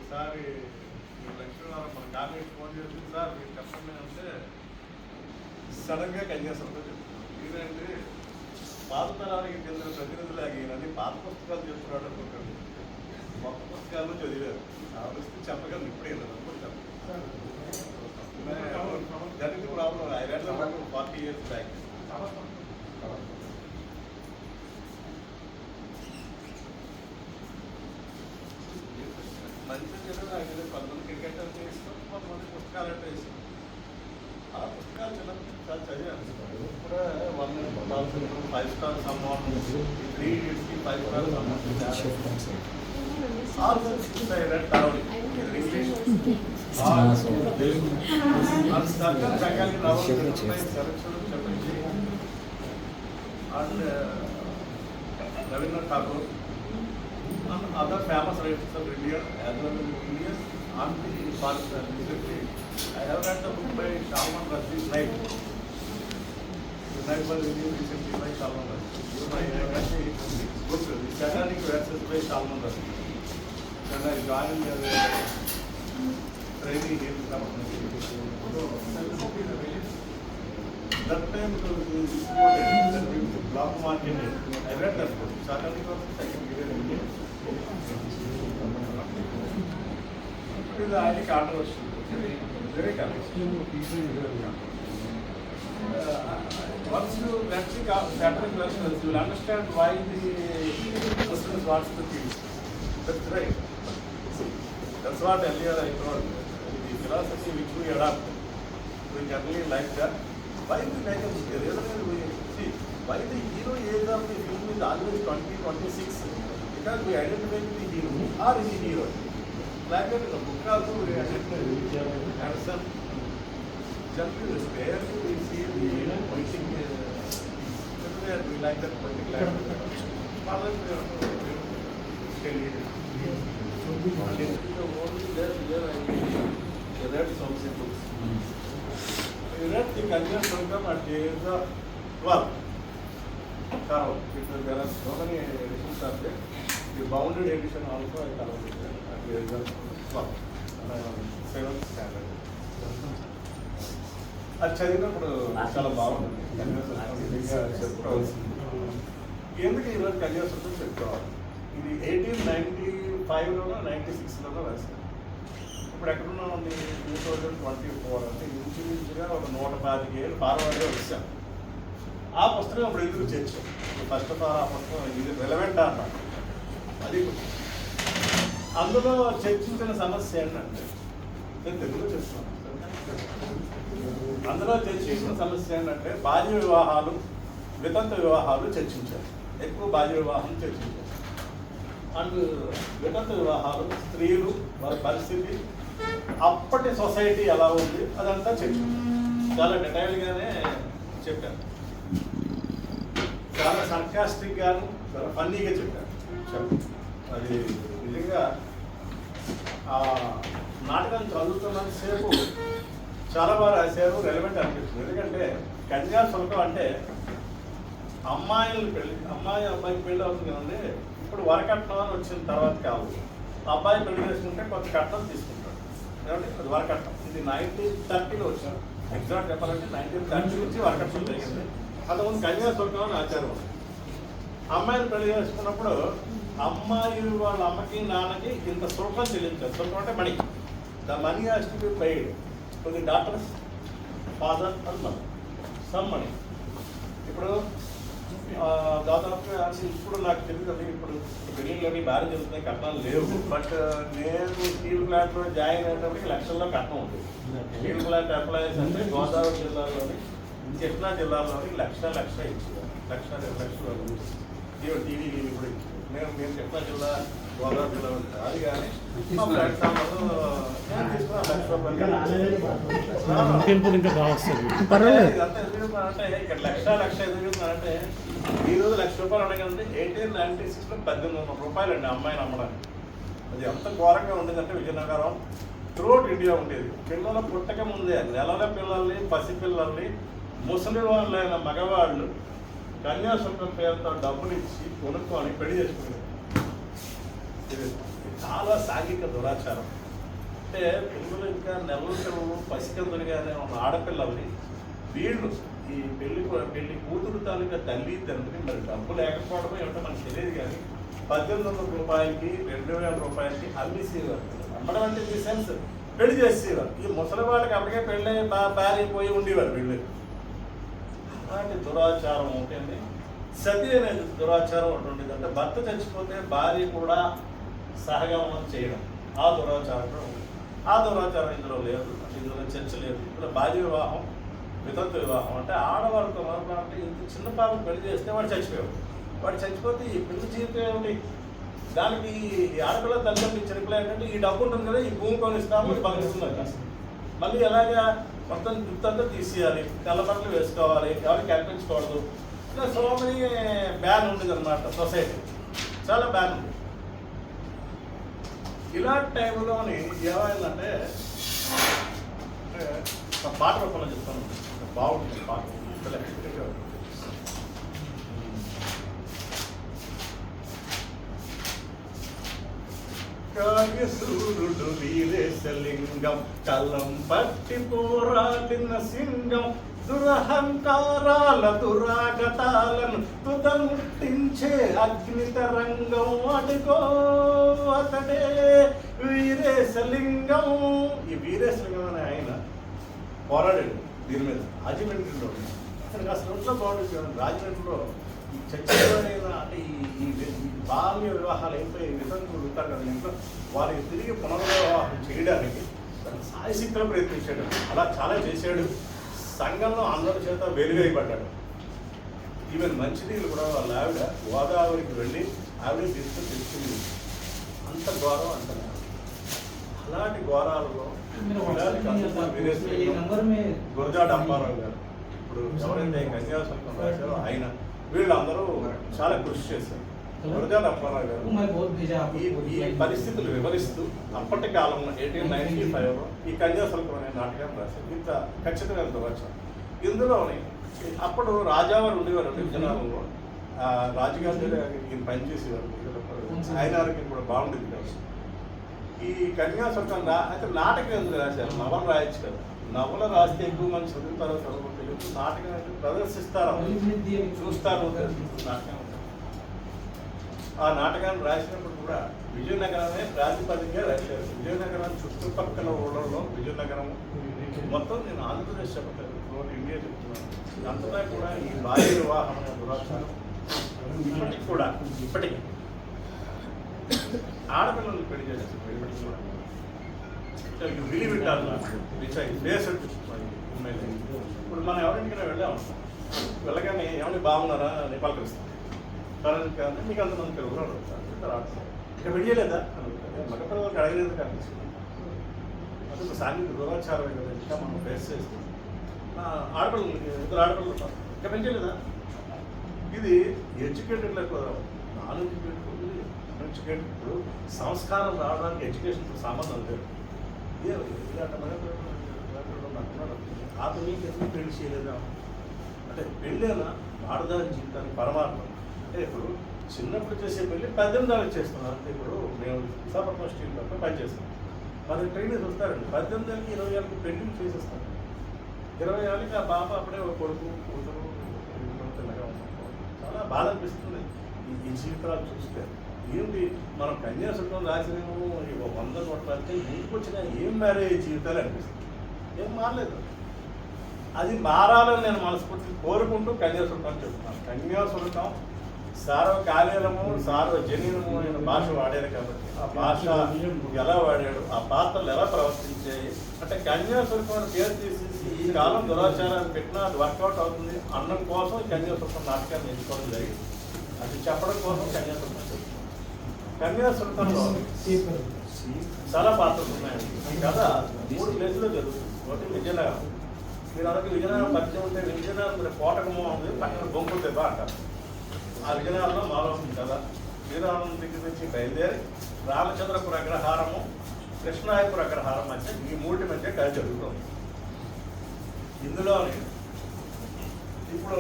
ఒకసారి లక్ష్మీనారాయణ మన college phone చేసి సార్ మీరు చెప్పండి అంటే సడన్గా కన్యాసంతో చెప్తున్నాను. ఇదేంటి పాత తరానికి చెందిన ప్రతినిధులాగి ఈయనని పాత పుస్తకాలు చెప్తున్నాడు అనుకుంటాడు. కొత్త పుస్తకాలు చదివారు ఆలోచిస్తే చెప్పగలను ఇప్పుడే అనుకుంటే చెప్పండి. That is problem. I read 40 years back. మంచిగా తెలియదు. కొంతమంది క్రికెట్ అంటే ఇష్టం, కొంతమంది పుస్తకాలు అంటే ఇష్టం. ఆ పుస్తకాలు చిన్నప్పుడు చాలా చదివాను. కూడా 5 stars amount 3 idiots 5 stars amount also I read thoroughly in English. Sarkar Bengali novels and Rabindranath Tagore and other famous writers of India as well as India and the Pakistan. Recently, I have read the book by Salman Rushdie, Night. The Night was released recently by Salman Rushdie. I read the book, The Satanic Verses by Salman Rushdie. And I joined the training in that time it was the block market. I read that book. Satanic Verses, second year in India. It is highly controversial. Very controversial. Once you read the Satanic Verses, you will understand why the Muslims wants to kill. That's right. That's what earlier I told. The philosophy which we adopt, we generally like that. Why we like it? The reason is we see why the hero age of the film is always 20-26. Because we identify with the hero or is the hero. Like that in the book also we identify with Anderson. Generally there we see the poetic. We like that poetic language. I read some books. I read the Kanyasuntam at the age of 12. Because there are so many editions are there. The bounded edition also I followed at the age of 12. And I am 7th standard. అది చదివినప్పుడు చాలా బాగుంటుంది. ఎందుకు ఈరోజు కన్యాశుద్ధం చెప్పుకోవాలి. ఇది 1895లోనో 96లోనో రాశారు. ఇప్పుడు ఎక్కడున్నా ఉంది 2024 అంటే ఇంచుమించుగా ఒక 125 ఏళ్ళు ఫార్వర్డ్గా వచ్చాను. ఆ పుస్తకం ఇప్పుడు ఎందుకు చర్చాం. ఫస్ట్ ఆఫ్ ఆల్ ఆ పుస్తకం ఇది రెలవెంట్ అన్నమాట. అది అందులో చర్చించిన సమస్య ఏంటంటే నేను తెలుగులో చెప్తున్నాను. అందులో చర్చించిన సమస్య ఏంటంటే బాల్య వివాహాలు, వితంతు వివాహాలు చర్చించారు. ఎక్కువ బాల్య వివాహాలు చర్చించారు. అండ్ వితంతు వివాహాలు, స్త్రీలు, వారి పరిస్థితి, అప్పటి సొసైటీ ఎలా ఉంది అదంతా చర్చించారు. చాలా డీటెయిల్గానే చెప్పారు. చాలా సర్కాస్టిక్గాను చాలా ఫన్నీగా చెప్పారు. అది నిజంగా ఆ నాటకం చదువుతున్నంతసేపు చాలా బాగా రాశారు. రెలవెంట్ అనిపిస్తుంది. ఎందుకంటే కన్యాశుల్కం అంటే అమ్మాయికి పెళ్ళి అవుతుంది కదండి. ఇప్పుడు వరకట్నం అని వచ్చిన తర్వాత కాదు, అబ్బాయి పెళ్లి చేసుకుంటే కొంత కట్నం తీసుకుంటాడు. ఏమంటే అది వరకట్నం. ఇది 1930లో వచ్చారు. ఎగ్జాక్ట్ చెప్పాలంటే 1930 నుంచి వరకట్నం జరిగింది. అంతకుముందు కన్యాశుల్కం అని ఆచారం. అమ్మాయిని పెళ్లి చేసుకున్నప్పుడు అమ్మాయి వాళ్ళ అమ్మకి నాన్నకి ఇంత శుల్కం చెల్లించారు. శుల్కం అంటే money. The money has to be paid to the daughters father and mother some money. ఇప్పుడు దాదాపుగా ఇప్పుడు నాకు తెలియదు. ఇప్పుడు పెళ్ళిళ్ళని భార్య చెల్లుతున్నాయి, కట్నాలు లేవు. బట్ నేను స్టీల్ ప్లాంట్లో జాయిన్ అయినప్పటికీ లక్షల్లో కట్నం ఉంటుంది. స్టీల్ ప్లాంట్ ఎంప్లాయీస్ అంటే గోదావరి జిల్లాలోని, కృష్ణా జిల్లాలోని లక్ష ఇచ్చింది. 1,00,000 2 టీవీ ఇప్పుడు మేము కృష్ణా జిల్లా, గోదావరి జిల్లా ఉంటుంది. అది కానీ మా ప్లాట్ఫామ్లో నేను తీసుకున్న 1,00,000 అంటే ఇక్కడ లక్ష ఎదుగుతున్నారంటే ఈరోజు ₹1,00,000 అడగండి. 1896లో 1,800 రూపాయలు అండి అమ్మాయిని అమ్మడానికి. అది ఎంత ఘోరంగా ఉండేదంటే విజయనగరం త్రూఅవుట్ ఇండియా ఉండేది. పిల్లల పుట్టక ముందే నెలల పిల్లల్ని, పసిపిల్లల్ని, ముసలి వాళ్ళైన మగవాళ్ళు కన్యాశుల్కం పేరుతో డబ్బులు ఇచ్చి కొనుక్కొని పెళ్లి చేసుకునేది. చాలా సాంఘిక దురాచారం. అంటే పిల్లలు ఇంకా నెలల పిల్లలు పసికందులుగానే ఉన్న ఆడపిల్లల్ని వీళ్ళు ఈ పెళ్లి కూతురు తాలూకా తల్లి తండ్రి మరి డబ్బు లేకపోవడమే ఏమిటో మనకు తెలియదు, కానీ 1800 రూపాయలకి 2000 రూపాయలకి అమ్మేసేవారు. అమ్మడం అంటే ఈ సెన్స్ పెళ్లి చేసేవారు. ఈ ముసలి వాళ్ళకి అప్పటికే పెళ్ళి పారిపోయి ఉండేవారు వీళ్ళు. అలాంటి దురాచారం ఉంటుంది. సతి అనేది దురాచారం ఒకటి ఉండేది. అంటే భర్త చచ్చిపోతే భార్య కూడా సహగమనం చేయడం, ఆ దురాచారం ఉంది. ఆ దురాచారం ఇందులో లేదు, ఇందులో చర్చ లేదు. ఇందులో బాల్య వివాహం, వితంతు వివాహం అంటే ఆడవాళ్ళతో అంటే ఇంత చిన్న పాపం పెళ్లి చేస్తే వాడు చచ్చిపోయాడు. వాడు చచ్చిపోతే ఈ పిల్ల జీవితం ఏమిటి? దానికి ఈ ఆడపిల్ల తల్లిదండ్రులు ఇచ్చిన రిప్లై ఏంటంటే ఈ డబ్బు ఉంటుంది కదా, ఈ భూమి కొనిస్తాము, ఇది పంపిస్తుంది. మళ్ళీ ఎలాగా మొత్తం గుర్తంతా తీసేయాలి, తెల్ల బట్టలు వేసుకోవాలి, ఎవరికి కల్పించకూడదు. ఇలా సో మెనీ బ్యాన్ ఉండేది అనమాట. సొసైటీ చాలా బ్యాన్ ఉంది. ఇలాంటి టైంలోని ఏమైందంటే పాట రూపంలో చెప్తాను, బాగుంటుంది పాట. కావ్యసూరుడు వీరేశలింగం, కలం పట్టి పోరాడిన సింగం, దురహంకారాల దురాగతాలను తుదముట్టించే అగ్నితరంగం, అడుగో అతడే వీరేశలింగం. ఈ వీరేశలింగం అనే ఆయన పోరాడాడు దీని మీద రాజమండ్రిలో. అతనికి అసలు ఇంట్లో బాగుంటుంది. రాజమండ్రిలో ఈ చర్చలైన అంటే ఈ బాల్య వివాహాలు అయిపోయి వితంతులు ఉంటారు కదా ఇంట్లో, వారికి తిరిగి పునర్వివాహం చేయడానికి సాయశక్తిలో ప్రయత్నించాడు. అలా చాలా చేశాడు. సంఘంలో అందరి చేత వెలువైపడ్డాడు. ఈవెన్ మంచినీళ్ళు కూడా వాళ్ళ ఆవిడ గోదావరికి వెళ్ళి ఆవిడ తీసుకొని తెచ్చింది. అంత ఘోరం అంత. అలాంటి ఘోరాలలో గురజాడ అప్పారావు గారు, ఇప్పుడు ఎవరైతే కన్యాశుల్కం రాశారో ఆయన, వీళ్ళందరూ చాలా కృషి చేశారు. గురజాడ అప్పారావు గారు ఈ పరిస్థితులు వివరిస్తూ అప్పటి కాలంలో 1895లో ఈ కన్యాశుల్కం అనే నాటకాన్ని రాశారు. ఇంత ఖచ్చితమైన దురాచారం. ఇందులోని అప్పుడు రాజావారు ఉండేవారు విజయనగరంలో. రాజుగారి దగ్గర ఈయన పనిచేసేవారు. ఆయన ఆరోగ్యం కూడా బాగుండేది కదా. ఈ కన్యాశుల్కం అయితే నాటకం ఎందుకు రాశారు? నవల రాయొచ్చు కదా. నవల రాస్తే ఎక్కువ మంది చదువుతారో చదువుకుంటే నాటకం అయితే ప్రదర్శిస్తారు, చూస్తారు. నాటకం ఆ నాటకాన్ని రాసినప్పుడు కూడా విజయనగరమే ప్రాతిపదికగా రాశారు. విజయనగరం చుట్టుపక్కల ఊళ్ళలో విజయనగరం మొత్తం నేను ఆంధ్రప్రదేశ్ చెప్పలేదు, ఇండియా చెప్తున్నాను. అంతటా కూడా ఈ బాల్య వివాహం అనే దురాచారం ఇప్పటికి కూడా ఆడపిల్లలు పెళ్లి చేస్తారు. ఇప్పటికి కూడా విలువ పెట్టాలి. ఇప్పుడు మనం ఎవరింటికైనా వెళ్ళాము, వెళ్ళగానే ఏమని బాగున్నారా అని పలకరిస్తాం. కానీ మీకు అంతమంది తెలుగురాడు ఇక్కడ వెళ్ళలేదా మగపిల్లలకి అడగలేదు కనిపిస్తుంది. అది ఒక సాంఘిక దురాచారం కదా. ఇంకా మనం ఫేస్ చేస్తాం. ఆడపిల్లలకి 2 ఆడపిల్లలు ఉంటారు, ఇంకా పెంచలేదా? ఇది ఎడ్యుకేటెడ్లకు నాన్ ఎడ్యుకేటెడ్ ఇప్పుడు సంస్కారం రావడానికి ఎడ్యుకేషన్తో సంబంధం లేదు. ఇలాంటి మగపిల్లలు మీకు ఎందుకు పెళ్లి చేయలేదా అంటే పెళ్ళైనా ఆడదాని జీవితానికి పరమాత్మ. అంటే ఇప్పుడు చిన్నప్పుడు చేసే పెళ్ళి 18 ఏళ్ళకి చేస్తున్నాం. అంటే ఇప్పుడు మేము విశాఖపట్నం స్టీల్ పక్కన పనిచేస్తాం. మరి ట్రైనర్స్ వస్తారండి 18 ఏళ్ళకి 20 ఏళ్ళకి పెళ్లిని చేసేస్తాం. 20 ఏళ్ళకి ఆ బాబా అప్పుడే ఒక కొడుకు కూతురు పిల్లగా ఉన్నాం. చాలా బాధ అనిపిస్తుంది ఈ జీవితాలు చూస్తే. ఏంటి మనం కన్యాశుల్కం రాసినేమో 100 కోట్ల అంటే ఇంటికి వచ్చిన ఏం మ్యారేజ్ జీవితాలు అనిపిస్తుంది. ఏం మారలేదు. అది మారాలని నేను మనస్ఫూర్తి కోరుకుంటూ కన్యాశుల్కం చెప్తున్నాను. కన్యాశుల్కం సార్వకాలీనము సార్వజనీనము అనే భాష వాడారు కాబట్టి ఆ భాష ఎలా వాడాడు, ఆ పాత్రలు ఎలా ప్రవర్తించాయి అంటే కన్యాశుల్కం పేరు తీసేసి ఈ కాలం దురాచారాన్ని పెట్టినా అది వర్కౌట్ అవుతుంది అన్నం కోసం కన్యాశుల్కం నాటకాన్ని ఎంచుకోవడం జరిగింది. అది చెప్పడం కోసం కన్యాశుల్కం చెప్తున్నాం. కన్యాశుల్కంలో చాలా పాత్రలు ఉన్నాయండి. ఈ కథ 3 ప్లేసుల్లో జరుగుతుంది. ఒకటి విజయనగరం. మీరు అందరికీ విజయనగరం పరిచయం ఉంటే విజయనగరం కోటకము ఉంది, పక్కన బొంకులు దెబ్బ అంటారు. ఆ విజయనగరంలో మాలో కదా శ్రీరామం దగ్గర నుంచి బయలుదేరి రామచంద్రపుర అగ్రహారము కృష్ణాయపుర అగ్రహారం మధ్య ఈ 3 మధ్య కథ జరుగుతుంది. ఇందులోని ఇప్పుడు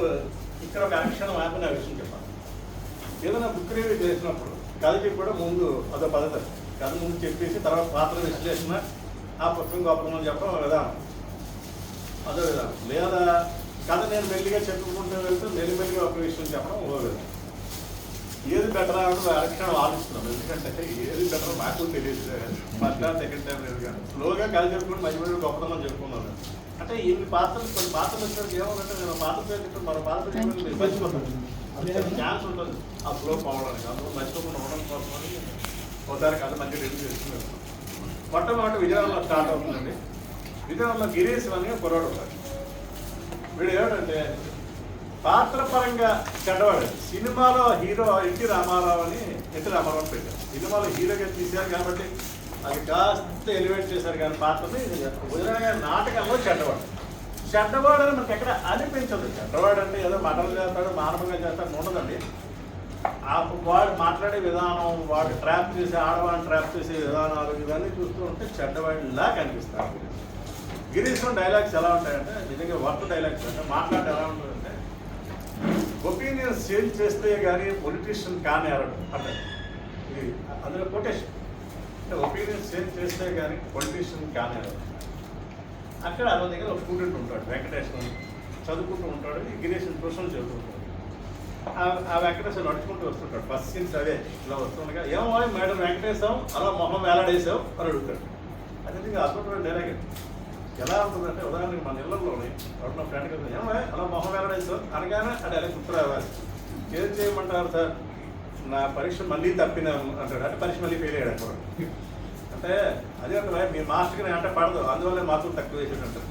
ఇక్కడ ఒక యాక్షన్ ఆపిన విషయం చెప్పాలి. ఏదైనా బుక్ రివ్యూ చేసినప్పుడు కథకి కూడా ముందు అదొక పద్ధతి. కథ ముందు చెప్పేసి తర్వాత పాత్ర విశ్లేషణ ఆ పుస్తకం గొప్పమని చెప్పడం ఒక విధానం, అదో విధానం. లేదా కథ నేను మెల్లిగా చెప్పుకుంటూ వెళ్తూ మెల్లిమెల్లిగా ఒక విషయం చెప్పడం ఓ విధానం. ఏది బెటర్ అని అరక్షణం ఆలోచిస్తున్నాం, ఎందుకంటే ఏది బెటర్ నాకు తెలియదు. ఫస్ట్ టైం సెకండ్ టైం లేదు కానీ స్లోగా కథ చెప్పుకుంటూ మధ్య మధ్య గొప్పతనం చెప్పుకున్నాను. అంటే ఈ పాత్రలు కొన్ని పాత్రలు వచ్చేసరికి ఏమవుతుందంటే నేను పాత్ర చెప్పి మరో పాత్ర చెప్పి మర్చిపోతాను, ఛాన్స్ ఉంటుంది ఆ ఫ్లో పోవడానికి. అందులో మర్చిపోకుండా ఉండడం కోసమని ఒకసారి కథ మంచిగా రెడీ చేసుకున్నాను. మొట్టమొదటి విజయవాడలో స్టార్ట్ అవుతుందండి. విజయవాడలో గిరీష్ అని కుర్రాడు ఉన్నాడు. వీడు ఏమిటంటే పాత్ర పరంగా చెడ్డవాడు. సినిమాలో హీరో ఎన్టీ రామారావు అని పెట్టారు. సినిమాలో హీరోగా తీశారు కాబట్టి అది కాస్త ఎలివేట్ చేశారు కానీ పాత్రని ఉదయంగా నాటకంలో చెడ్డవాడు అని మనకి ఎక్కడ అనిపించదు. చెడ్డవాడు అంటే ఏదో మటలు చేస్తాడు మానవంగా చేస్తాడు ఉండదండి. వాడు మాట్లాడే విధానం, వాడు ట్రాప్ చేసే ఆడవాడిని ట్రాప్ చేసే విధానాలు ఇవన్నీ చూస్తూ ఉంటే చెడ్డవాడిలా కనిపిస్తాడు. గిరీష్లో డైలాగ్స్ ఎలా ఉంటాయంటే నిజంగా వర్క్ డైలాగ్స్ అంటే మాట్లాడే ఎలా ఉంటుందంటే ఒపీనియన్ సేల్ చేస్తే కానీ పొలిటీషియన్ కానేరడు అంటే ఇది అందులో కొటేషన్. అంటే ఒపీనియన్ సేల్ చేస్తే కానీ పొలిటీషియన్ కానేరడు. అక్కడ అతని దగ్గర ఒక స్టూడెంట్ ఉంటాడు, వెంకటేశ్వరం చదువుకుంటూ ఉంటాడు. ఈ గిరీష్ ట్యూషన్ చదువుతుంటాడు. ఆ వెంకటేశ్వరం నడుచుకుంటూ వస్తుంటాడు. ఫస్ట్ సీన్స్ అవే ఇలా వస్తుండగా ఏమో మేడం వెంకటేశ్వరం అలా మొహం వేలాడేసావు అని అడుగుతాడు. అది అద్భుతమైన డైలాగ్. ఎలా ఉంటుందంటే ఉదాహరణకి మన ఇళ్లలోనే ఎవరిన ఫ్రెండ్ కదా ఏమో అలా మొహం వేలాడేసావు అనగానే అది ఎలా గుర్తు రావాలి. ఏం చేయమంటారు సార్, నా పరీక్ష మళ్ళీ తప్పినాము అంటాడు. అంటే పరీక్ష మళ్ళీ ఫెయిల్ అయ్యాడు అక్కడ. అంటే అదే ఒక మీ మాస్టర్కి అంటే పడదు, అందువల్లే మార్కులు తక్కువ వేసాడు అంటారు.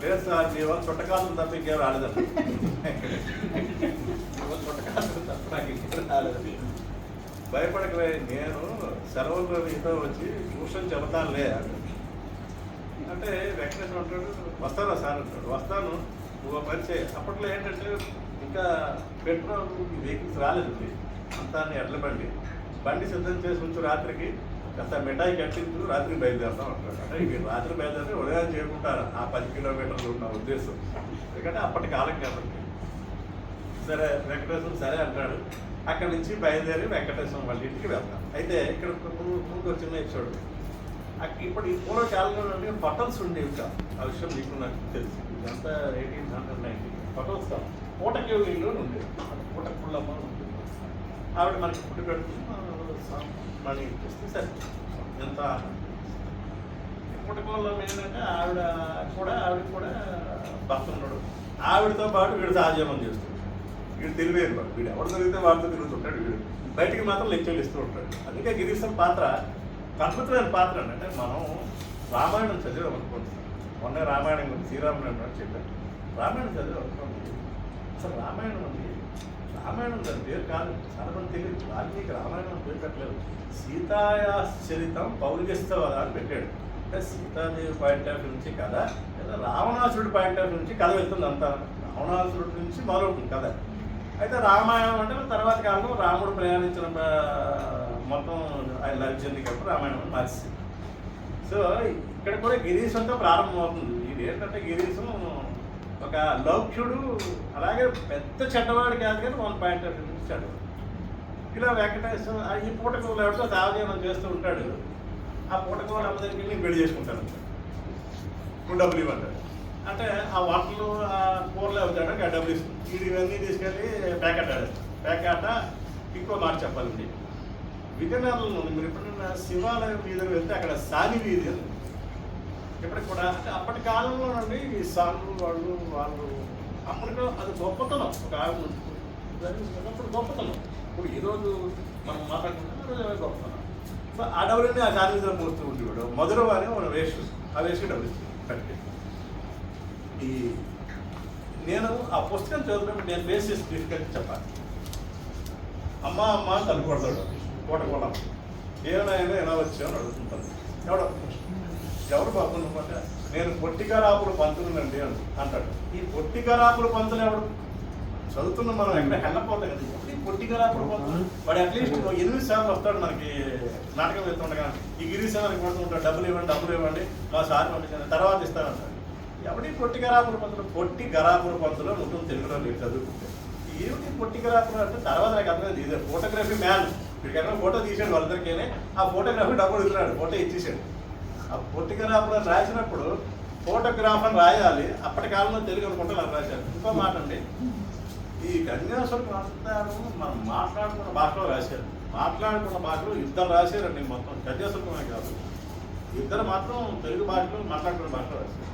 లేదు సార్ మీ వాళ్ళు చుట్టకాలం తప్ప ఇంకేం రాలేదండి. చుట్టకాలం తప్ప నాకు ఇంకేం రాలేదండి. భయపడకలే, నేను సెలవుల్లో ఇంట్లో వచ్చి ట్యూషన్ చెబుతానులే అంటే వెంకటేశ్వర అంటాడు. వస్తానా సార్ అంటాడు. వస్తాను, నువ్వు పరిచయం. అప్పట్లో ఏంటంటే ఇంకా పెట్రోల్ వెహికల్స్ రాలేదండి. అంతా ఎడ్ల బండి సిద్ధం చేసి ఉంచు, రాత్రికి కాస్త మిఠాయి కట్టించు, రాత్రికి బయలుదేరుతాం అంటాడు. అంటే ఇవి రాత్రి బయలుదేరితే ఉదయం చేయకుంటారు ఆ 10 కిలోమీటర్లు ఉన్న ఉద్దేశం. ఎందుకంటే అప్పటి కాలం కాబట్టి సరే వెంకటేశ్వరం సరే అంటాడు. అక్కడి నుంచి బయలుదేరి వెంకటేశ్వరం వాళ్ళ ఇంటికి వెళ్తాం. అయితే ఇక్కడ ముందు చిన్న ఎపిసోడ్. ఇప్పుడు ఈ పూర్వకాలంలో నుండి హోటల్స్ ఉండేవి కాదు. ఆ విషయం మీకు నాకు తెలుసు. ఇదంతా 1890 హోటల్స్ కాదు. పూటకేళ్ళు ఉండేది. పూటకుళ్ళమ్మ ఉంటుంది. ఆవిడ మనకి ఫుడ్ పెడుతుంది, మనీ ఇచ్చేస్తే సరే ఎంత. పూటకోళ్ళం ఏంటంటే ఆవిడ కూడా భర్త ఉన్నాడు. ఆవిడతో పాటు వీడు సహజీవనం చేస్తుంటాడు. వీడు తెలివేరు వాడు. వీడు ఎవరు దొరికితే వాడితో తిరుగుతుంటాడు. వీడు బయటికి మాత్రం లెక్చర్లు ఇస్తూ ఉంటాడు. అందుకే గిరీశం పాత్ర అద్భుతమైన పాత్ర అండి. అంటే మనం రామాయణం చదివాం అనుకోండి. మొన్న రామాయణం గురించి శ్రీరాముడు చెప్పారు. రామాయణం చదివాం అనుకోండి. అసలు రామాయణం అండి, రామాయణం దాని పేరు కాదు. చాలా మంది తెలియదు. వాల్మీకి రామాయణం పేరు పెట్టలేదు. సీతాయాశ్చరితం పౌర్యస్తవ అని పెట్టాడు. అంటే సీతాదేవి పాయింట్ ఆఫ్ నుంచి కథ, లేదా రావణాసురుడి పాయింట్ ఆఫ్ నుంచి కథ వెళ్తుంది. అంతా రావణాసురుడి నుంచి మొదలవుతుంది కథ. అయితే రామాయణం అంటే తర్వాత కాలంలో రాముడు ప్రయాణించిన మొత్తం ఆయన లైఫ్ జర్నీ కాబట్టి రామాయణం అని మార్చింది. సో ఇక్కడ కూడా గిరీశంతో ప్రారంభమవుతుంది. ఇది ఏంటంటే గిరీశం ఒక లౌక్యుడు, అలాగే పెద్ద చెడ్డవాడు కాదు కానీ 1 పాయింట్ ఆఫ్ నుంచి చెడ్డవాడు. ఇలా వెంకటేశ్వర ఈ పూటకోళ్ళు ఎవరితో సావజీవనం చేస్తూ ఉంటాడు. ఆ పూటకోళ్ళు అమ్మ దగ్గరికి వెళ్ళి పెళ్లి చేసుకుంటాడు. ఇప్పుడు డబ్బులు ఇవ్వంటాడు. అంటే ఆ వంటలు ఆ కూరలు అవుతాడు ఆ డబ్బులు ఇస్తుంది. ఇది ఇవన్నీ తీసుకెళ్ళి ప్యాకెట్ ఆడేస్తాడు. ప్యాకెట్ ఇంకో మాట చెప్పాలండి. విజయనగరంలో మీరు ఎప్పుడైనా శివాలయం మీద వెళ్తే అక్కడ సాని వీధి ఉంది. ఇప్పటికి కూడా అంటే అప్పటి కాలంలో నుండి ఈ సాంగ్లు వాళ్ళు అప్పటిలో అది గొప్పతనం. ఒక ఆవిడ అప్పుడు గొప్పతనం. ఇప్పుడు ఈరోజు మనం మాట్లాడుకుంటే గొప్పతనం. సో ఆ డబ్బులన్నీ ఆ సాని వీధిలో పోస్తూ ఉండేవాడు. మధుర అని మన వేస్ట్, ఆ వేస్ట్ డబ్బులు ఇస్తుంది. ఈ నేను ఆ పుస్తకం చదువుతున్నప్పుడు నేను బేస్ చేసి తీసుకెళ్ళి చెప్పాలి. అమ్మ అని తలుపుకొడతాడు పూటకోళ్ళ. ఏమైనా ఎలా వచ్చామని అడుగుతుంటాను. ఎవరు బాగుండమంటే నేను పొట్టికరాపులు పంతులునండి అంటాడు. ఈ పొట్టికరాపులు పంతులు ఎవడు? చదువుతున్న మనం ఎక్కడ వెళ్ళపోతాం కదా. ఇప్పుడు ఈ పొట్టికరాపులు పంతులు వాడు అట్లీస్ట్ 8 సార్లు వస్తాడు మనకి నాటకం వెళ్తుండగా. ఈ గిరీశానికి కొడుతుంటాడు, డబ్బులు ఇవ్వండి మా సార్ పంపించాను తర్వాత ఇస్తానంటాడు. ఎవడి పొట్టికరాపుల పంతులు? పొట్టికరాపుల పంతులు ఉంటుంది తెలుగులో మీరు చదువుకుంటే. ఏమిటి పొట్టికరాపులు అంటే తర్వాత నాకు అర్థమైంది. ఇదే ఫోటోగ్రఫీ మ్యాన్ వీడికైనా ఫోటో తీసాడు వాళ్ళిద్దరికేనే, ఆ ఫోటోగ్రాఫర్ డబ్బులు ఇస్తున్నాడు, ఫోటో ఇచ్చేసాడు. ఆ ఫోటోగ్రాఫర్ రాసినప్పుడు ఫోటోగ్రాఫర్ రాయాలి, అప్పటి కాలంలో తెలుగు అనుకుంటే నాకు రాశారు. ఇంకో మాట అండి, ఈ కన్యాసులకు అంతా మనం మాట్లాడుకున్న భాషలో రాశారు. మాట్లాడుకున్న భాషలో ఇద్దరు రాశారండి మొత్తం, కన్యాసులమే కాదు, ఇద్దరు మాత్రం తెలుగు భాషలో మాట్లాడుకున్న భాషలో రాశారు.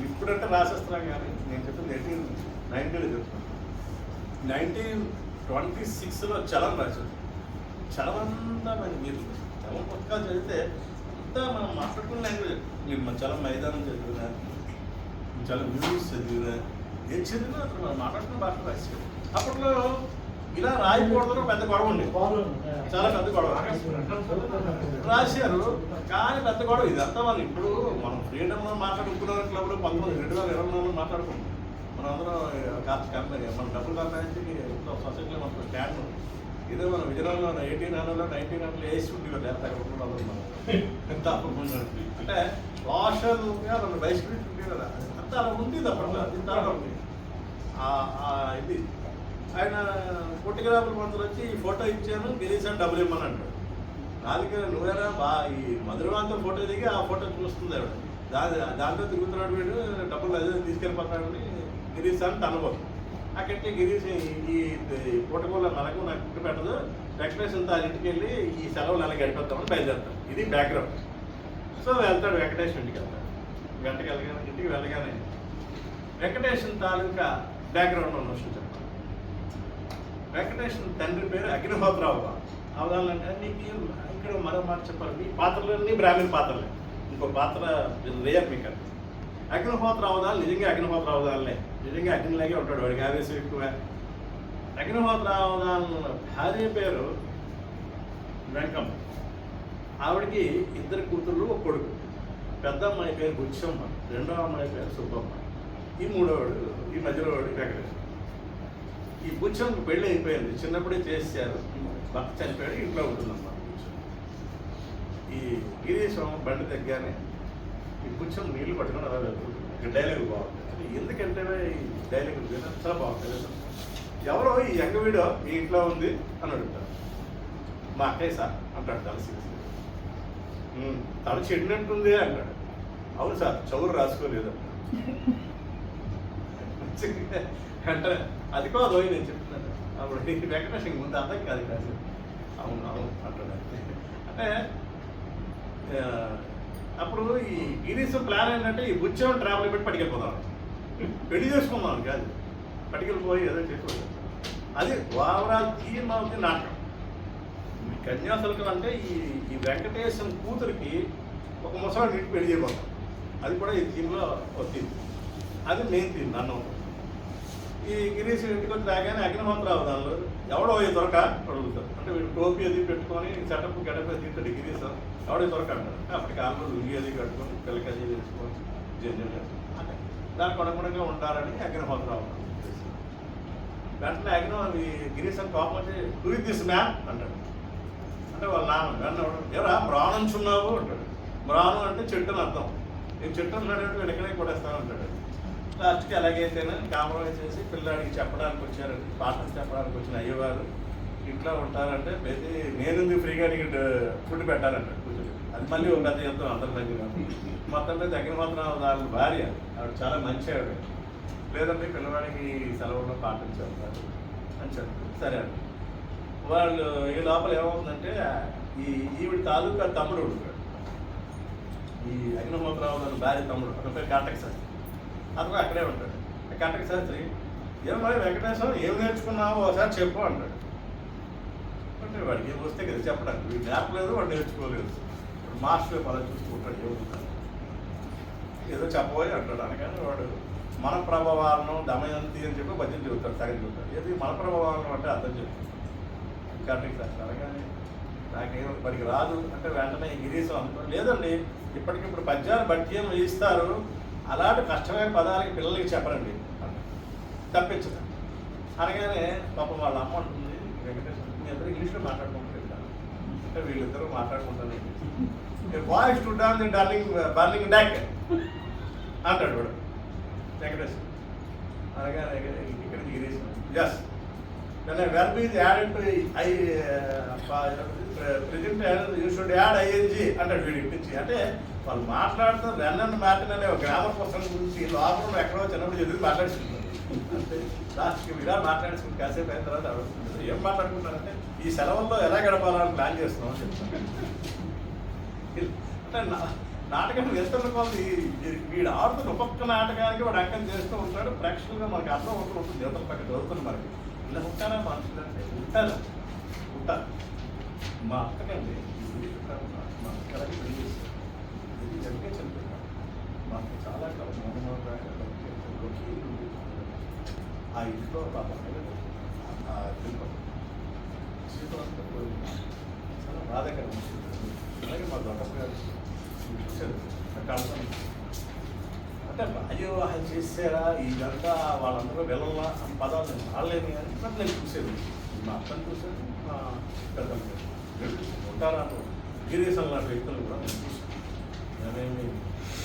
ఇప్పుడంటే రాసేస్తున్నాం కానీ నేను చెప్పింది 1890లో చెప్తున్నాను. 1926లో చలం రాశారు. చలం అంతా మరి మీరు చలం పక్కా చదివితే అంతా మనం మాట్లాడుకున్న లాంగ్వేజ్. మీరు మన చలం మైదానం చదివినా, చలం మ్యూజిక్స్ చదివినా, ఏం చదివినా అతను మనం మాట్లాడుకున్న భాషలో రాశారు. అప్పట్లో ఇలా రాయకూడదు పెద్ద గొడవ ఉండేది, చాలా పెద్ద గొడవ రాశారు. కానీ పెద్ద గొడవ ఇదంతా వాళ్ళు ఇప్పుడు మనం ఫ్రీడమ్లో మాట్లాడుకున్న క్లబ్లో 2024 మాట్లాడుకుంటాం. మనం అందరం కంపెనీ మన డబ్బులు సంపాదించి సొసైటీలో మన స్టాండ్ ఉంది. ఇదే మనం విజయనగరంలో 1800 1900 వేసి ఉండేవాళ్ళు ఎంత మనం ఎంత అప్పుడు అంటే సోషల్గా మన బయస్క్రీట్ ఉంది కదా, అంతా అలా ఉంది అప్పట్లో, ఇంత అలా ఉంది. ఇది ఆయన ఫోటోగ్రాఫర్ మందులు వచ్చి ఈ ఫోటో ఇచ్చాను గిరీశాన్ని డబ్బులు ఇమ్మని అంటాడు. దానికి నువ్వేనా ఈ మధురవాంతో ఫోటో దిగి ఆ ఫోటో చూస్తుంది ఆవిడ, దాంట్లో తిరుగుతున్నాడు వీడు, డబ్బులు అదే తీసుకెళ్ళిపోతాడని గిరీశాన్ని తనబోదు. అక్కడికి గిరీష్ ఈ ఫోటోలో మనకు నాకు గుర్తు పెట్టదు, వెంకటేశ్వర తాను ఇంటికి వెళ్ళి ఈ సెలవులు ఎలా గడిపేద్దామని బయలుదేరుతాడు. ఇది బ్యాక్గ్రౌండ్. సో వెళ్తాడు వెంకటేశ్వర ఇంటికి వెళ్తాడు. ఇంటికి వెళ్ళగానే వెంకటేశ్వర తాలూకా బ్యాక్గ్రౌండ్ ఉన్న విషయం చెప్తాను. వెంకటేశ్వర తండ్రి పేరు అగ్నిహోత్రావు. అవదాలంటే నీకు ఇక్కడ మరో మాట చెప్పాలి, మీ పాత్రలన్నీ బ్రాహ్మణ పాత్రలే, ఇంకో పాత్ర రేయర్ మీకు అంటే. అగ్నిహోత్ర అవదాలు నిజంగా అగ్నిహోత్ర అవదాలనే, నిజంగా అగ్నిలాగే ఉంటాడు, వాడికి ఆవేశం ఎక్కువ. అగ్నిహోత్ర అవదాల భార్య పేరు వెంకమ్మ. ఆవిడకి ఇద్దరు కూతుళ్ళు ఒక కొడుకు. పెద్ద అమ్మాయి పేరు బుచ్చమ్మ, రెండో అమ్మాయి పేరు సుబ్బమ్మ, ఈ మూడోవాడు ఈ మధ్యలో వాడు వెంకటేశ్వర. ఈ బుచ్చమ్మకి పెళ్ళి అయిపోయింది, చిన్నప్పుడే చేశారు, భర్త చనిపోయాడు, ఇంట్లో ఉంటుందన్నమాట. ఈ గిరీశం బండి తగ్గానే ఈ బుచ్చం నీళ్లు పట్టుకుని అలా వెళ్తుంది. డైలాగ్ బాగుంటుంది, అంటే ఎందుకంటే ఈ డైలాగ్ చాలా బాగుంటుంది. ఎవరో ఈ యంగవీడో మీ ఇంట్లో ఉంది అని అడుగుతారు. మా అక్కయ్య సార్ అంటాడు తలసి, తల చెడినట్టుంది అంటాడు. అవును సార్ చౌరు రాసుకోలేదు అంటే అది కూడా రోజు నేను చెప్తున్నాను. అప్పుడు వెంకటేశ్వర ముందు అర్థం కాదు కాదు, అవును అవును అంటాడు. అంటే అప్పుడు ఈ గిరీశం ప్లాన్ ఏంటంటే ఈ బుచ్చం ట్రావెల్ పెట్టి పట్టుకెళ్ళిపోతాం, పెళ్లి చేసుకుందాం కాదు, పట్టుకెళ్ళిపోయి ఏదో చేసుకోవాలి. అది ఓవరాల్ థీమ్ ఆఫ్ ది నాటకం. ఈ కన్యాశుల్కం అంటే ఈ వెంకటేశ్వర కూతురికి ఒక ముసలాన్ని ఇంటికి పెళ్లి చేయబోతాం, అది కూడా ఈ థీమ్లో ఒక థీమ్, అది మెయిన్ థీమ్ నన్ను. ఈ గిరీశం ఇంటికి వచ్చి రాగానే అగ్నిహోత్ర అవదాలు ఎవడో ఈ దొరక అడుగుతారు. అంటే వీడు టోపీ అది పెట్టుకొని సెటప్ గడప తీస్తాడు గిరీశం, ఎవడో దొరక అంటారు. అప్పటి కాలంలో లుంగి అది కట్టుకొని పిల్లకి అది వేసుకొని జంజలు అంటే దానికి అనుగుణంగా ఉంటారని అగ్నిహోత్ర అవదాలు. వెంటనే అగ్ని గిరీశం కోపం వచ్చి డూ దిస్ మ్యాన్ అంటాడు. అంటే వాళ్ళ నాన్న వెన్న ఎవరా మ్రానుంచున్నావు అంటాడు. మ్రాను అంటే చెట్టు అని అర్థం. నేను చెట్టు అన్నాడంటే వీడు ఎక్కడే కొడేస్తాను అంటాడు. లాస్ట్కి ఎలాగైతేనే కాంప్రమైజ్ చేసి పిల్లాడికి చెప్పడానికి వచ్చారండి, పాఠం చెప్పడానికి వచ్చిన అయ్యవారు ఇంట్లో ఉంటారంటే ప్రతి నేను ఫ్రీగా నీకు ఫుడ్ పెట్టాలంట కూర్చొని. అది మళ్ళీ ఒక పెద్ద ఎంతో అంతర్గతంగా మొత్తం మీద అగ్నిహోత్రం వాళ్ళ భార్య ఆవిడ చాలా మంచి ఆవిడ, లేదంటే పిల్లవాడికి సెలవుల్లో పాఠం చెప్తారు అని చెప్తారు. సరే అండి, వాళ్ళు ఈ లోపల ఏమవుతుందంటే ఈవిడ తాలూకా తమ్ముడు ఉంటాడు, ఈ అగ్నిహోత్రావు వాళ్ళ భార్య తమ్ముడు, అతని పేరు కాటక శాస్త్రి. అతను అక్కడే ఉంటాడు. కాటక శాస్త్రి ఏమో వెంకటేశ్వరం ఏం నేర్చుకున్నావో ఒకసారి చెప్పు అంటాడు. అంటే వాడికి ఏం వస్తే కదా చెప్పడానికి, వీడు నేర్పలేదు వాడు నేర్చుకోలేదు. ఇప్పుడు మాస్టర్ అలా చూసుకుంటాడు, ఏమవుతాడు ఏదో చెప్పబోయి అంటాడు. అనగానే వాడు మన ప్రభావాలను దమయంతి అని చెప్పి భజన చెబుతాడు, సగం చెబుతాడు. ఏది మన ప్రభావాలను అంటే అర్థం చెప్తాడు కాటక శాస్త్రి. అనగానే నాకేం వాడికి రాదు అంటే వెంటనే గిరీశం అనుకో, లేదండి ఇప్పటికిప్పుడు పద్యాలు బట్యం వేయిస్తారు, అలాంటి కష్టమైన పదాలకి పిల్లలకి చెప్పరండి తప్పించదు. అనగానే పాపం వాళ్ళ అమ్మ ఉంటుంది వెంకటేశ్వర, మీ అందరూ ఇంగ్లీష్లో మాట్లాడుకుంటారు అంటే వీళ్ళిద్దరూ మాట్లాడుకుంటారు. Boys to don the burning dock అంటాడు వాడు వెంకటేశ్వర. అనగానే ఇక్కడికి Girisham yes when a verb is added to present you should add ing అంటాడు వీడు ఇప్పించి. అంటే వాళ్ళు మాట్లాడుతున్న వెన్ మ్యాటన్ అనే ఒక గ్రామర్ పుస్తకం గురించి లోపల ఎక్కడో చిన్నప్పుడు ఎదురు మాట్లాడుకుంటారు. లాస్ట్కి ఇలా మాట్లాడుకుంటే కాసేపు అయిన తర్వాత అడుగుతుంది ఏం మాట్లాడుకుంటారంటే ఈ సెలవుల్లో ఎలా గడపాలని ప్లాన్ చేస్తున్నాం అని చెప్తాను. అంటే నాటకం వెళ్తున్న కొద్ది వీడు ఆడుతున్న ఒక్కొక్క నాటకానికి వాడు అంకం చేస్తూ ఉంటాడు. ప్రేక్షకులుగా మనకి అర్థం అవుతూ ఉంటుంది. దేవతల పక్కన చదువుతుంది మనకి ఇలా ఉంటారా మనుషులు అంటే ఉంటారు. మా అక్కకండి మా అక్కలకి పెళ్లి చేస్తారు. ఇది జరిగే చనిపోయినాడు. మాకు చాలా ఆ ఇంట్లో ఆ జీవితం చాలా బాధాకరం. అలాగే మా దొంగ గారు చూశారు కడతాను అంటే రాజవివాహం చేసారా ఇదంతా వాళ్ళందరూ వెళ్ళాలా అని పదాలు రాలేని అని నేను చూసేది. మా అక్కను చూశాను, మా పెద్దలు ఉంటారా గిరీశం లాంటి వ్యక్తులు కూడా నేను చూశాను. నేనేమి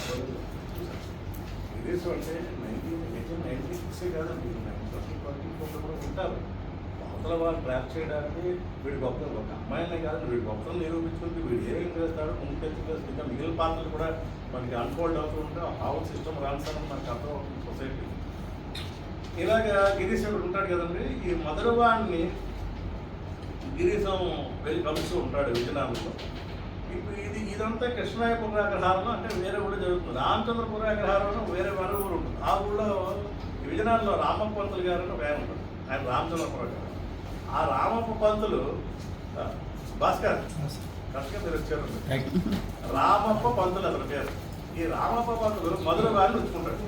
చూశాను. గిరీశం అంటే 1996 కాదండి, 1924 కూడా ఉంటారు. అవతల వాళ్ళు ట్రాప్ చేయడానికి వీడి గొప్ప ఒక అమ్మాయినే కాదు వీడి గొప్పలు నిరూపించుకుంటే వీడు ఏమేమి చేస్తాడు ముందుకెత్తుగా ఇంకా మిగిలిన పాత్రలు కూడా మనకి అన్ఫోల్డ్ అవుతూ ఉంటే హౌస్ సిస్టమ్ రాన్సని మనకు అర్థం అవుతుంది సొసైటీ. ఇలాగా గిరీశుడు ఉంటాడు కదండి. ఈ మధురవాణ్ణి గిరీశం వెళ్ళి కలుస్తూ ఉంటాడు విజయనగరంలో. ఇప్పుడు ఇదంతా కృష్ణాయ పురాగ్రహారంలో అంటే వేరే కూడా జరుగుతుంది. రామచంద్ర పురాగ్రహారంలో వేరే మరో ఊరు ఉంటుంది. ఆ ఊళ్ళో విజయనగరంలో రామప్ప పంతులు గారు అని వేరే ఉంటాడు. ఆయన రామచంద్ర పురాగ్రహం. ఆ రామప్ప పంతులు భాస్కర్ కరెక్ట్గా మీరు వచ్చారు. రామప్ప పంతులు అతని పేరు. ఈ రామప్ప పంతులు మధురవాణి ఉంచుకుంటాడు.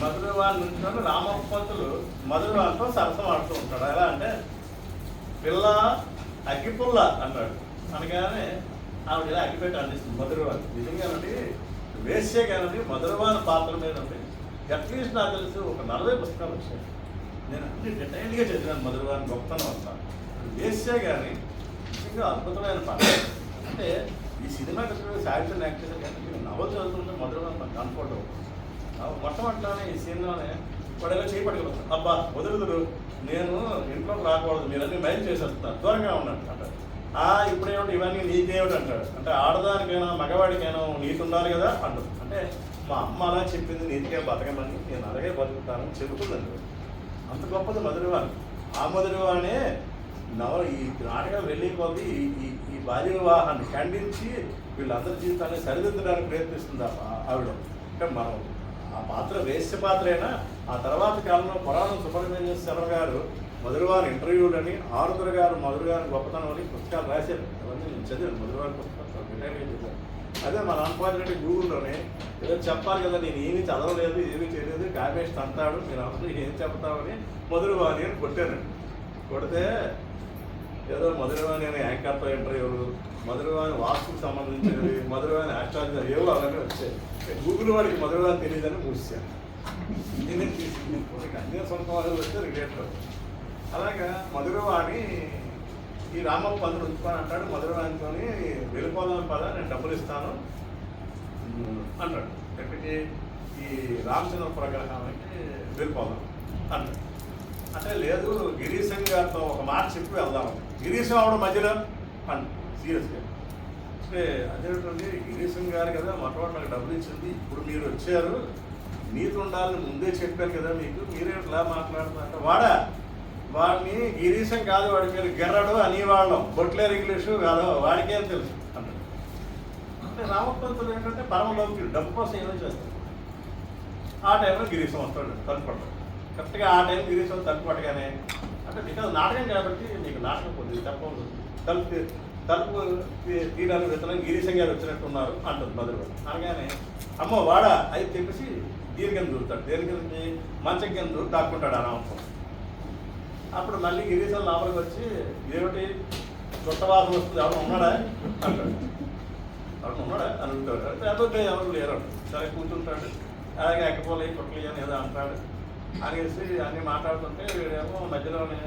మధురవాణి ఉంచుకొని రామప్ప పంతులు మధురవాణితో సరసం ఆడుతూ ఉంటాడు. ఎలా అంటే పిల్ల అగ్గిపుల్ల అన్నాడు అనగానే ఆవిడ ఇలా అగ్గిపెట్టి అందిస్తుంది మధురవాణి. నిజంగానండి వేశ్యే కానండి మధురవాణి పాత్ర మీద ఉంది. అట్లీస్ట్ నాకు తెలిసి ఒక 40 పుస్తకాలు వచ్చాయి. నేను అన్ని డీటెయిల్గా చదివాను మధురవాణి గొప్పతనం అంతా. వేశ్యే కానీ నిజంగా అద్భుతమైన పాత్ర. అంటే ఈ సినిమా సాహిత్యం యాక్టర్ కానీ మీరు నవలు చదువుతుంటే మధురవాణి నాకు కంఫర్ట్ అవుతుంది. మొట్టమొదటిలోనే ఈ సీన్లోనే వాడు ఎలా చేయబడిపోతాను అబ్బా వదులుదురు నేను ఇంట్లోకి రాకూడదు మీరన్నీ మైల్ చేసేస్తున్నారు దూరంగా ఉన్నాడు అంటారు. ఇప్పుడేమిటి ఇవన్నీ నీకేమిటి అంటాడు. అంటే ఆడదానికైనా మగవాడికైనా నీతి ఉండాలి కదా అంటారు. అంటే మా అమ్మ అలా చెప్పింది నీతిగా బతకమని నేను అలాగే బతుకుతానని చెబుతుందండి. అంత గొప్పది మధురవాణి. ఆ మధురవాణే ఈ నాటకం వెళ్ళే కొద్ది ఈ బాల్య వివాహాన్ని ఖండించి వీళ్ళందరి జీవితాన్ని సరిదిద్దడానికి ప్రయత్నిస్తుంది ఆవిడ. అంటే మనం ఆ పాత్ర వేశ్య పాత్రైనా ఆ తర్వాత కాలంలో పురాణం సుబ్రహ్మణ్య శర్మ గారు మధురవాణి ఇంటర్వ్యూలని ఆరుద్ర గారు మధురవాణి గొప్పతనం అని పుస్తకాలు రాశారు. అవన్నీ నేను చదివాను మధురవాణి పుస్తకాలు డీటెయిల్గా చదివాను. అదే మన అన్ఫార్చునేట్లీ గూగుల్లోనే ఏదో చెప్పాలి కదా నేను ఏమీ చదవలేదు ఏమీ చేయలేదు కామేష్ తంతాడు మీరు అందరూ ఏం చెప్తామని మధురవాణి అని కొట్టానండి. కొడితే ఏదో మధురవాణి అనే యాంకర్తో ఇంటర్వ్యూలు మధురవాణి వాస్తుకు సంబంధించినవి మధురవాణి ఆస్ట్రాలజీ ఏవో అవన్నీ వచ్చాయి. గూగుల్ వాడికి మధురవాణి తెలియదని మూసాను. నేనే తీసుకుని అన్ని సొంత వాళ్ళు వస్తే రిలేటర్. అలాగా మధురవాణి ఈ రామప్ప పంతులు ఉంచుకొని అంటాడు మధురవాణితో వెళ్ళిపోదాం పద నేను డబ్బులు ఇస్తాను అంటాడు. ఎక్కడికి ఈ రామచంద్ర ప్రగ్రహానికి వెళ్ళిపోదాం అంటాడు. అంటే లేదు గిరీశం గారితో ఒక మాట చెప్పి వెళ్దాం. గిరీశం ఆవిడ మధ్యలో అంట సీరియస్గా. అంటే అదేంటండి గిరీశం గారు కదా మొట్టమొదటి నాకు డబ్బులు ఇచ్చింది ఇప్పుడు మీరు వచ్చారు నీతి ఉండాలని ముందే చెప్పాను కదా మీకు మీరే ఇట్లా మాట్లాడుతున్నారు. వాడిని గిరీశం కాదు వాడి మీరు గెర్రడు అనేవాళ్ళం బొట్లేరు ఇంగ్లీషు కాదు వాడికేం తెలుసు అంటారు. అంటే రామపంతులు ఏంటంటే పరమలోకి డబ్బు కోసం ఏమో చేస్తారు. ఆ టైంలో గిరీశం వస్తాడు తలుపడతాడు. కరెక్ట్గా ఆ టైం గిరీశం తలుపడగానే అంటే బికాజ్ నాటకం కాబట్టి నీకు నాటకం పోతుంది తప్పదు తలుపు తీయడానికి వెళ్తున్నాను గిరీశం గారు వచ్చినట్టున్నారు అంటుంది మధురవాణి. అనగానే అమ్మ వాడా అయితే చెప్పేసి దీని కింద దూరుతాడు. దేని కింద మంచం కింద దూరు దాక్కుంటాడు ఆ రామప్ప. అప్పుడు మళ్ళీ గిరీశం లోపలికి వచ్చి ఏమిటి కొత్తవాదం వస్తుంది ఎవరు ఉన్నాడా అంటాడు. ఎవరు ఉన్నాడా అని అడుగుతాడు. అంటే అదొక ఎవరు లేరు సరే కూర్చుంటాడు. అలాగే ఎక్కపోలే కొట్టలి అని ఏదో అంటాడు. అనేసి అన్నీ మాట్లాడుతుంటే వీడేమో మధ్యలోనే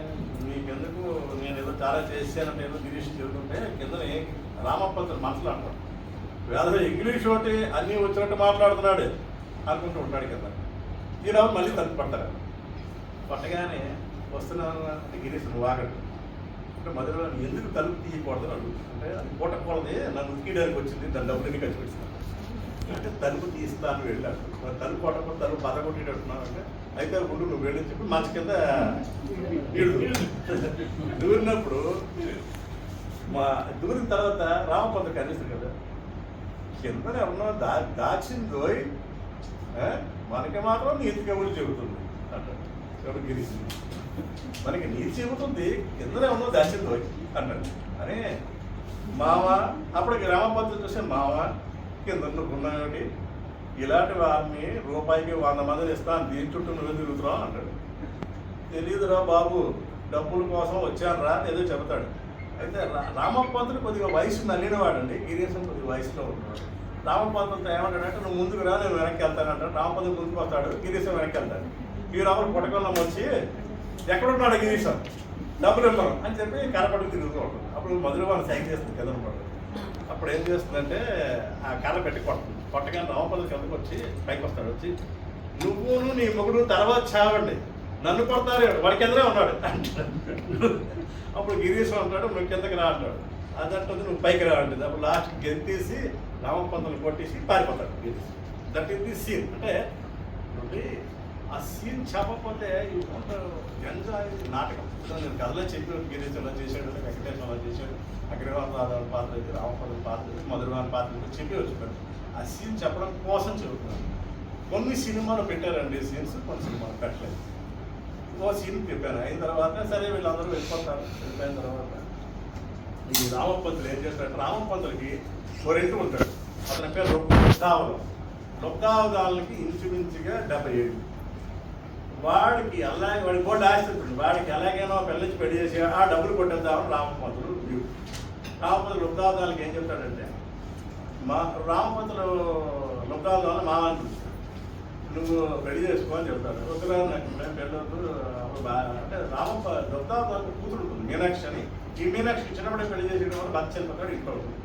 నీకెందుకు నేను ఏదో చాలా చేశానని ఏదో గిరీష్ చెబుతుంటే కిందనే రామప్పంతులు మనసులో అంటాడు. వేద ఇంగ్లీష్ ఒకటి అన్నీ వచ్చినట్టు మాట్లాడుతున్నాడు అనుకుంటూ ఉంటాడు కదా. ఈరోజు మళ్ళీ తలుపు పడతారు. కొట్టగానే వస్తున్నాను అంటే గిరీష్ నువ్వు ఆగడు అంటే మధుర ఎందుకు తలుపు తీయకూడదు అడుగు అంటే అది కొట్టకూడదు నన్ను ఉతికేయడానికి వచ్చింది దాని డబ్బులన్నీ ఖర్చు పెడుతున్నాను అంటే తలుపు తీస్తాను వెళ్ళాడు తలుపు కొట్టకుండా తలుపు బద కొట్టేటట్టున్నావు అంటే అయితే ముందు నువ్వు వెళ్ళని చెప్పి మంచి కింద దూరినప్పుడు దూరిన తర్వాత రామపంత కనిపిస్తుంది కదా కింద ఎవరన్నా దాచిందో మనకి మాత్రం నీతి కబుర్లు చెబుతుంది అంటాడు ఎవరు గిరీష్ మనకి నీతి చెబుతుంది కింద ఎవరన్నా దాచిందో అంటాడు అరే మామ అప్పటికి రామపంత చూసే మామ కింద నువ్వున్నాయి ఇలాంటి వారిని రూపాయికి 100 మందిని ఇస్తాను దీని చుట్టూ నువ్వు తిరుగుతున్నావు అంటాడు తెలియదురా బాబు డబ్బుల కోసం వచ్చాను రా ఏదో చెబుతాడు అయితే రామపంతుడు కొద్దిగా వయసు నల్లినవాడండి గిరీశం కొద్దిగా వయసులో ఉన్నాడు రామపంతులతో ఏమంటాడంటే నువ్వు ముందుకు రా నేను వెనక్కి వెళ్తానంటాడు రామపంతుడు ముందుకు వస్తాడు గిరీశం వెనక్కి వెళ్తాడు ఈ రాముడు పుట్టకొల్లం వచ్చి ఎక్కడున్నాడు గిరీశం డబ్బులు ఇవ్వరు అని చెప్పి కరపడికి తిరుగుతూ ఉంటుంది అప్పుడు మధుర వాళ్ళు సైన్ చేస్తుంది కింద పడు అప్పుడు ఏం చేస్తుందంటే ఆ కర్ర పెట్టి కొడుతుంది కొట్టగానే రామపంతుడు కిందకు వచ్చి పైకి వస్తాడు వచ్చి నువ్వును నీ మొగుడు తర్వాత చావండి నన్ను కొడతారు వాడి కిందనే ఉన్నాడు అప్పుడు గిరీశం అంటాడు నువ్వు కిందకి రా అంటాడు అదంటుంది నువ్వు పైకి రా అంటుంది అప్పుడు లాస్ట్ గెంతేసి రామపంతులు కొట్టేసి పారిపోతాడు Girisham that is the scene అంటే ఆ సీన్ చెప్పకపోతే ఎంజాయ్ నాటకం నేను కథలో చెప్పి గిరీశంలో చేశాడు వెంకటేశ్వరలో చేశాడు అగ్రవాల పాత్ర అయితే రామపంతుల పాత్ర మధురవాని పాత్ర చెప్పి వచ్చిపోయాడు ఆ సీన్ చెప్పడం కోసం చెబుతున్నాను కొన్ని సినిమాలు పెట్టారండి సీన్స్ కొన్ని సినిమాలు పెట్టలేదు ఓ సీన్ చెప్పాను అయిన తర్వాత సరే వీళ్ళందరూ వెళ్ళిపోతారు వెళ్ళిపోయిన తర్వాత ఈ రామపంతులు ఏం చేస్తారంటే రామపంతులకి ఓ రెంటు ఉంటాడు అతని పేరు లొక్కావలం లొక్కావదాలకి ఇంచుమించుగా 77 వాడికి అలాగే వాడికి కూడా ఆశిస్తుంది వాడికి ఎలాగైనా పిల్లకి పెళ్లి చేసి ఆ డబ్బులు కొట్టేద్దామని రామపంతులు రామపంతులు లొక్కావదాలకి ఏం చెప్తాడంటే రామపంతులు లొక్కావదాలని మా అనిపిస్తాడు నువ్వు పెళ్లి చేసుకో అని చెప్తాడు ఒకవేళ నాకు పెళ్ళొద్దు అంటే లొక్కావదాలకు కూతురు ఉంటుంది మీనాక్షి అని ఈ మీనాక్షి చిన్నప్పుడే పెళ్లి చేసేయడం వల్ల భర్త చనిపోతాడు ఇంట్లో ఉంటుంది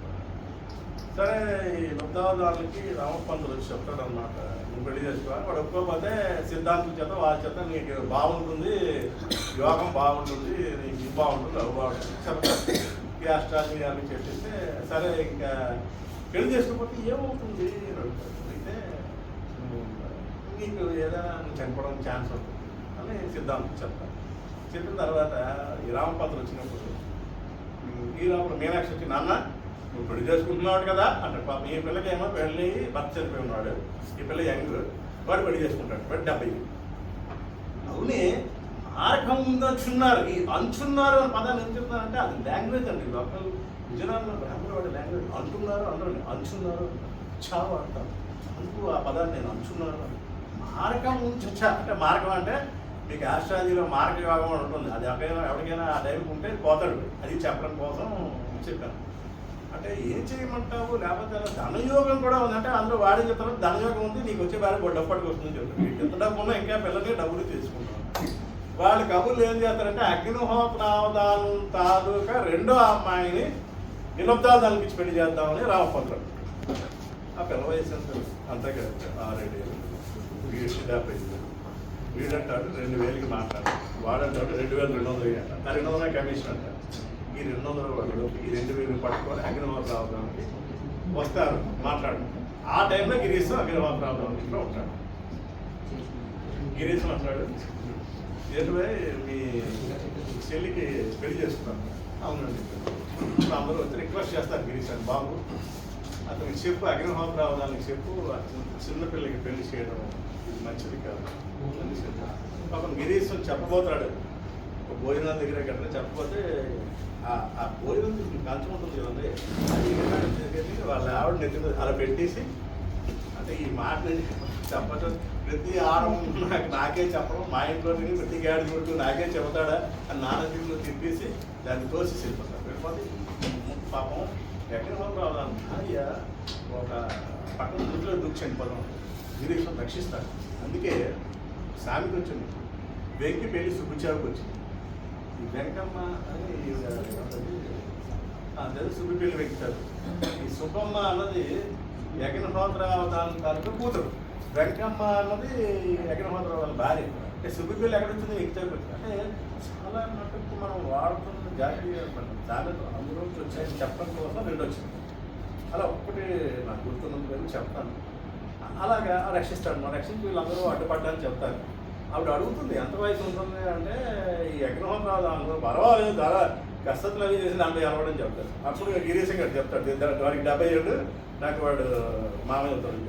సరే ఈ లొక్కావదాలకి రామపంతులు వచ్చి చెప్తాడు అనమాట నువ్వు పెళ్లి చేసుకోవాలి వాడు ఒప్పుకోకపోతే సిద్ధాంతుల చేత వాళ్ళ చేత నీకు బాగుంటుంది యోగం బాగుంటుంది నీకు ఇది బాగుంటుంది అవి బాగుంటుంది చెప్తాడు ఈ అష్టాన్ని అవి చెప్పేస్తే సరే ఇంకా పెళ్లి చేసుకోకపోతే ఏమవుతుంది అయితే నీకు ఏదైనా నువ్వు చనిపోవడానికి ఛాన్స్ ఉంటుంది అని సిద్ధాంతం చెప్తాను చెప్పిన తర్వాత ఈ రామపంతులు వచ్చినప్పుడు ఈ లోపల మీనాక్షి వచ్చి నాన్న నువ్వు పెళ్లి చేసుకుంటున్నాడు కదా అంటే పాప ఈ పిల్లకి ఏమో పెళ్ళి భర్త చనిపోయి ఉన్నాడు ఈ పిల్ల యంగ్ వాడు పెళ్లి చేసుకుంటాడు వాడు 70 అవునే మార్గం ఉందంచున్నారు ఈ అంచున్నారు అని పదాన్ని ఏం చెప్తున్నారంటే అది లాంగ్వేజ్ అండి లోకల్ విజయనగరంలో బ్రాహ్మణ వాడి లాంగ్వేజ్ అంటున్నారు అందరూ అంచున్నారు చావు అంటారు అందుకు ఆ పదాన్ని నేను అంచున్నారు మార్గం ఉంచచ్చా అంటే మార్గం అంటే మీకు ఆస్ట్రాలజీలో మార్గ యోగం అని ఉంటుంది అది ఎవరికైనా ఆ టైంకి ఉంటే పోతాడు అది చెప్పడం కోసం చెప్పాను అంటే ఏం చేయమంటావు లేకపోతే ధనయోగం కూడా ఉందంటే అందులో వాడే చెప్తారు ధనయోగం ఉంది నీకు వచ్చే భార్య డబ్బుకి వస్తుందని చెప్తారు మీకు ఎంత డబ్బు ఉన్నా ఇంకా పిల్లలకి డబ్బులు తీసుకుంటారు వాళ్ళ కబుర్లు ఏం చేస్తారంటే అగ్నిహోత్రావధానం తాలూకా రెండో అమ్మాయిని నిలబ్దాదానికి ఇచ్చి పెళ్లి చేద్దామని రామపంతుడు ఆ పిల్ల వయసు ఎంత అంతే కదా 6-7 ఏళ్ళు వీడు 70 వీడంటాడు 2000కి మాట్లాడు వాడంటాడు 2200 అంట 200 కమిషన్ అంటారు ఈ 200 వాళ్ళు ఈ 2000 పట్టుకొని అగ్నిహోత్రావధానికి వస్తారు మాట్లాడు ఆ టైంలో గిరీశం అగ్నిహోత్రావధానం ఇంట్లో ఉంటాడు గిరీశం అంటాడు ఏంటంటే మీ చెల్లికి పెళ్లి చేసుకున్నాను అవునండి అందరూ వచ్చి రిక్వెస్ట్ చేస్తారు గిరీశం బాబు అతనికి చెప్పు అగ్నిహోత్రావధానికి చెప్పు చిన్నపిల్లకి పెళ్లి చేయడం ఇది మంచిది కాదు పాపం గిరీశం చెప్పబోతాడు భోజనాల దగ్గర గట్రా చెప్పకపోతే ఆ భోజనం కంచుకుంటుంది కదండి అది వాళ్ళ ఆవిడ నెత్తి అలా పెట్టేసి అంటే ఈ మాట చెప్పటం ప్రతి ఆరం నాకే చెప్పడం మా ఇంట్లో తిని ప్రతి గాడి కొడుకు నాకే చెబుతాడా అని నాన్న దీంట్లో తిప్పేసి దాన్ని తోసి వెళ్ళిపోతాడు వెళ్ళిపోతే పాపం ఎక్కడ రావాలి భార్య ఒక పక్కన ఇంట్లో దూకి చనిపోదాం గిరీశం రక్షిస్తాడు అందుకే సామెత వచ్చింది వెంకి పెళ్లి సుబ్బుచావుకి వచ్చింది ఈ వెంకమ్మ అని అదే సుబ్బి పెళ్లి వెంకుతారు ఈ సుబ్బమ్మ అన్నది అగ్నిహోత్రావధానం తాలూకా కూతురు వెంకమ్మ అన్నది అగ్నిహోత్ర వాళ్ళ భార్య అంటే సుబ్బిపల్లి ఎక్కడ వచ్చింది ఎగ్జామ్ అంటే చాలా మటుకు మనం వాడుతున్న జాతీయ చాలా అందులోంచి వచ్చాయని చెప్పడం కోసం రెండు వచ్చింది. అలా ఒక్కటి నాకు గుర్తున్నంత పేరు చెప్తాను. అలాగా రక్షిస్తాడు. మా రక్షించి వీళ్ళందరూ అడ్డుపడ్డారని చెప్తారు. ఆవిడ అడుగుతుంది ఎంత వయసు ఉంటుంది అంటే ఈ అగ్నిహోత్రాలు అందరూ పర్వాలేదు చాలా కసరత్తులు అవి చేసి 40 అరవడం చెప్తారు. అప్పుడు గిరీశం గారు చెప్తాడు వాడికి 77 నాకు వాడు మామయ్య అవుతాడు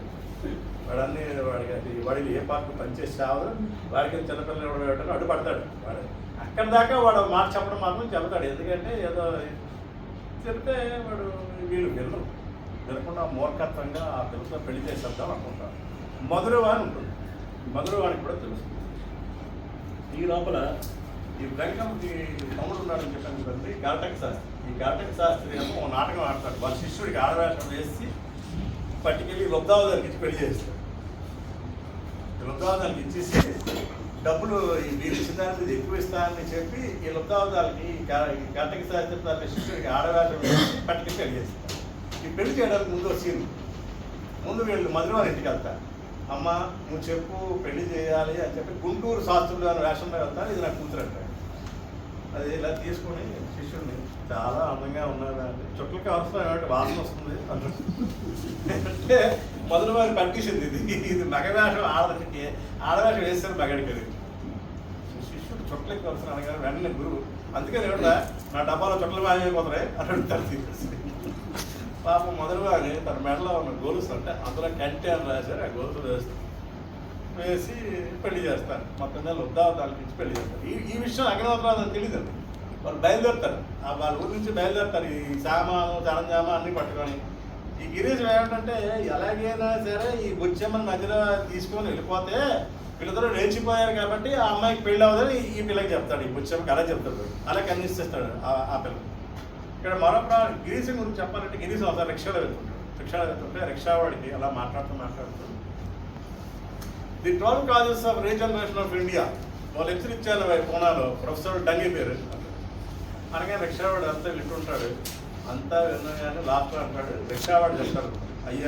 వాడికి ఏ పార్టీ పనిచేసి చావదు వాడికి చిన్నపిల్లలు ఎవరు పెట్టాలో అడ్డుపడతాడు. వాడు అక్కడి దాకా వాడు మాట చెప్పడం మాత్రం చెప్తాడు. ఎందుకంటే ఏదో చెప్తే వాడు వీళ్ళు వినకుండా మూర్ఖత్వంగా ఆ పిల్లతో పెళ్లి చేసేద్దాం అనుకుంటారు. మధురవాణి ఉంటుంది. మధురవాణికి కూడా తెలుస్తుంది. ఈ లోపల ఈ వెంకమ్మకి తమ్ముడు ఉన్నాడని చెప్పాను కదండి గాటక శాస్త్రి. ఈ గాటక శాస్త్రి ఏమో ఓ నాటకం ఆడతాడు. వాళ్ళ శిష్యుడికి ఆడవేషం వేసి పట్టుకెళ్ళి లబ్ధావధానికి ఇచ్చి పెళ్లి చేస్తాడు. లబ్ధావధానికి ఇచ్చేసి డబ్బులు వీళ్ళు ఇచ్చిన దానికి ఎక్కువ ఇస్తానని చెప్పి ఈ లబ్ధావధాలకి ఈ గాటక శాస్త్రి తన శిష్యుడికి ఆడవేషం వేసి పట్టుకెళ్ళి పెళ్లి చేస్తాడు. ఈ పెళ్లి చేయడానికి ముందు వచ్చింది. ముందు వీళ్ళు మధురవారి ఇంటికి వెళ్తారు. అమ్మ నువ్వు చెప్పు పెళ్లి చేయాలి అని చెప్పి గుంటూరు శాస్త్రులు అని వేషంలో వెళ్తాను. ఇది నాకు కూతురు అంటాడు. అది ఇలా తీసుకొని శిష్యుడిని చాలా అందంగా ఉన్నారు అంటే చుట్టలకి అవసరం ఏమంటే వాసన వస్తుంది అంటే మధురవారి పట్టించింది. ఇది మగవేషం ఆడవేషం వేస్తారు మగడికి. శిష్యుడు చుట్టలకి అవసరం అనగా వెంటనే గురువు అందుకని ఏమన్నా నా డబ్బాలో చుట్టలు మాయమైపోతున్నాయి అని అడుగుతారు. తీసి పాపం మొదలుగానే తన మెడలో ఉన్న గొలుసు అంటే అందులో కంటే అని రాశారు. ఆ గొలుసు వేసి పెళ్లి చేస్తారు. మొత్తం ఉద్దావతాలకి ఇచ్చి పెళ్లి చేస్తారు. ఈ విషయం అగ్నిహోత్రాలు తెలియదు. వాళ్ళు బయలుదేరుతారు. వాళ్ళ ఊరి నుంచి బయలుదేరుతారు. ఈ సామాను చరంజామ అన్నీ పట్టుకొని. ఈ గిరీశం ఏమిటంటే ఎలాగైనా సరే ఈ బుచ్చమ్మని మధ్యలో తీసుకొని వెళ్ళిపోతే వీళ్ళిద్దరూ లేచిపోయారు కాబట్టి ఆ అమ్మాయికి పెళ్ళి అవ్వదని ఈ పిల్లకి చెప్తాడు. ఈ బుచ్చమ్మకి అలా చెప్తాడు. అలా కన్విన్సేస్తాడు ఆ పిల్ల. ఇక్కడ మరొక గిరీశం గురించి చెప్పాలంటే గిరీశం ఒకసారి రిక్షాలో వెళ్తుంటే రిక్షావాడికి అలా మాట్లాడుతూ the 12 causes of regeneration of India వాళ్ళు హెచ్చరించాను పూనాలో ప్రొఫెసర్ డంగి పేరు అనగా రిక్షావాడు అంతా వింటుంటాడు. అంతా వినగానే లాస్ట్ అంటాడు రిక్షావాడు చెప్తాడు అయ్యా